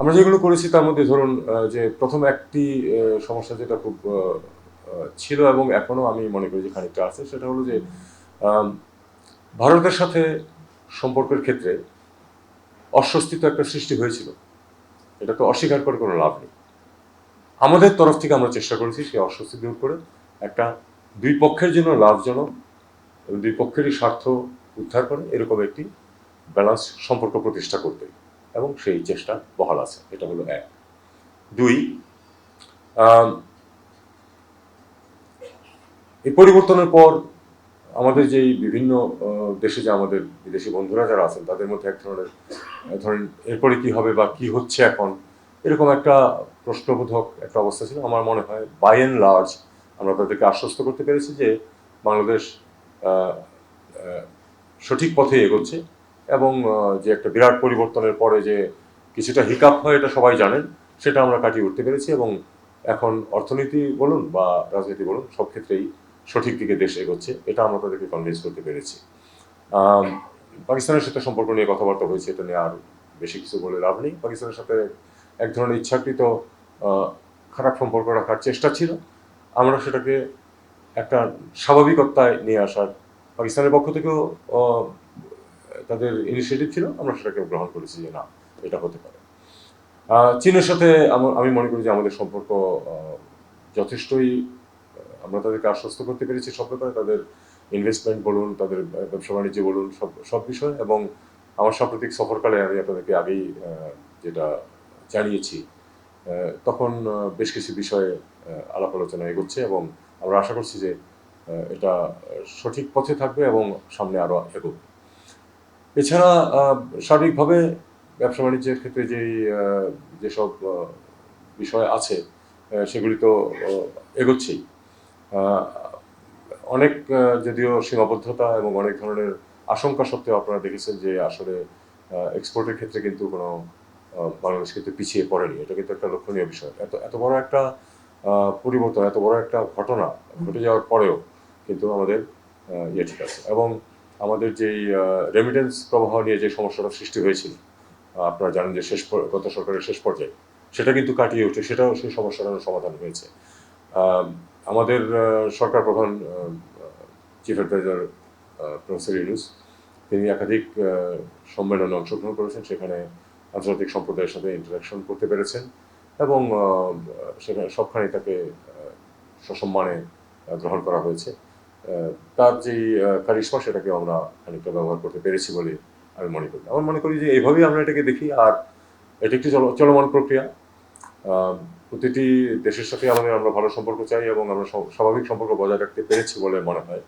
আমরা যেগুলো করেছি তার মধ্যে ধরুন যে প্রথম একটি সমস্যা যেটা খুব ছিল এবং এখনো আমি মনে করি যে খানিকটা আছে, সেটা হলো যে আম, ভারতের সাথে সম্পর্কের ক্ষেত্রে অস্বস্তি তো একটা সৃষ্টি হয়েছিল, এটা তো অস্বীকার করে কোনো লাভ নেই। আমাদের তরফ থেকে আমরা চেষ্টা করেছি সেই অস্বস্তি দূর করে একটা দুই পক্ষের জন্য লাভজনক এবং দুই পক্ষেরই স্বার্থ উদ্ধার করে এরকম একটি ব্যালান্স সম্পর্ক প্রতিষ্ঠা করতে, এবং সেই চেষ্টা বহাল আছে। এটা হলো এক। দুই, আম, এই পরিবর্তনের পর আমাদের যেই বিভিন্ন দেশে যে আমাদের বিদেশি বন্ধুরা যারা আছেন তাদের মধ্যে এক ধরনের ধরেন এরপরে কি হবে বা কি হচ্ছে এখন, এরকম একটা প্রশ্নবোধক একটা অবস্থা ছিল। আমার মনে হয় বাই অ্যান্ড লার্জ আমরা তাদেরকে আশ্বস্ত করতে পেরেছি যে বাংলাদেশ আহ, আহ, সঠিক পথে এগোচ্ছে, এবং যে একটা বিরাট পরিবর্তনের পরে যে কিছুটা হিকাপ হয় এটা সবাই জানেন, সেটা আমরা কাটিয়ে উঠতে পেরেছি, এবং এখন অর্থনীতি বলুন বা রাজনীতি বলুন সব ক্ষেত্রেই সঠিক দিকে দেশ এগোচ্ছে, এটা আমরা তাদেরকে কনভিন্স করতে পেরেছি। আম, পাকিস্তানের সাথে সম্পর্ক নিয়ে কথাবার্তা হয়েছে, এটা নিয়ে আর বেশি কিছু বলে লাভ নেই। পাকিস্তানের সাথে এক ধরনের ইচ্ছাকৃত আহ, খারাপ সম্পর্ক রাখার চেষ্টা ছিল, আমরা সেটাকে একটা স্বাভাবিকতায় নিয়ে আসার পাকিস্তানের পক্ষ থেকেও আহ, তাদের ইনিশিয়েটিভ ছিল, আমরা সেটাকে গ্রহণ করেছি যে না, এটা হতে পারে। চীনের সাথে আমি মনে করি যে আমাদের সম্পর্ক যথেষ্টই, আমরা তাদেরকে আশ্বস্ত করতে পেরেছি সব ব্যাপারে, তাদের ইনভেস্টমেন্ট বলুন, তাদের ব্যবসা বাণিজ্য বলুন, সব সব বিষয়। এবং আমার সাম্প্রতিক সফরকালে আমি আপনাদেরকে আগেই যেটা জানিয়েছি, তখন বেশ কিছু বিষয়ে আলাপ আলোচনা এগোচ্ছে, এবং আমরা আশা করছি যে এটা সঠিক পথে থাকবে এবং সামনে আরও এগোবে। এছাড়া সার্বিকভাবে ব্যবসা বাণিজ্যের ক্ষেত্রে যেসব বিষয় আছে সেগুলি তো এগোচ্ছেই। আহ, অনেক যদিও সীমাবদ্ধতা এবং অনেক ধরনের আশঙ্কা সত্ত্বেও আপনারা দেখেছেন যে আসলে এক্সপোর্টের ক্ষেত্রে কিন্তু কোনো বাংলাদেশ কিন্তু পিছিয়ে পড়েনি। এটা কিন্তু একটা লক্ষণীয় বিষয়। এত এত বড় একটা পরিবর্তন, এত বড় একটা ঘটনা ঘটে যাওয়ার পরেও কিন্তু আমাদের ইয়ে ঠিক আছে। এবং আমাদের যেই রেমিটেন্স প্রবাহ নিয়ে যে সমস্যাটা সৃষ্টি হয়েছিল, আপনারা জানেন যে গত সরকারের শেষ পর্যায়ে সেটা কিন্তু কাটিয়ে উঠে সেটাও সেই সমস্যাটার সমাধান হয়েছে। আহ, আমাদের সরকার প্রধান চিফ অ্যাডভাইজার প্রফেসর ইউনুস, তিনি একাধিক সম্মেলনে অংশগ্রহণ করেছেন, সেখানে আন্তর্জাতিক সম্প্রদায়ের সাথে ইন্টারাকশন করতে পেরেছেন, এবং সেখানে সবখানে তাকে সসম্মানে গ্রহণ করা হয়েছে। তার যেই কারিশমা সেটাকে আমরা খানিকটা ব্যবহার করতে পেরেছি বলে আমি মনে করি। আমার মনে করি যে এইভাবেই আমরা এটাকে দেখি, আর এটি একটি চলমান প্রক্রিয়া। প্রতিটি দেশের সাথে আমরা ভালো সম্পর্ক চাই এবং আমরা স্বাভাবিক সম্পর্ক বজায় রাখতে পেরেছি বলে মনে হয়।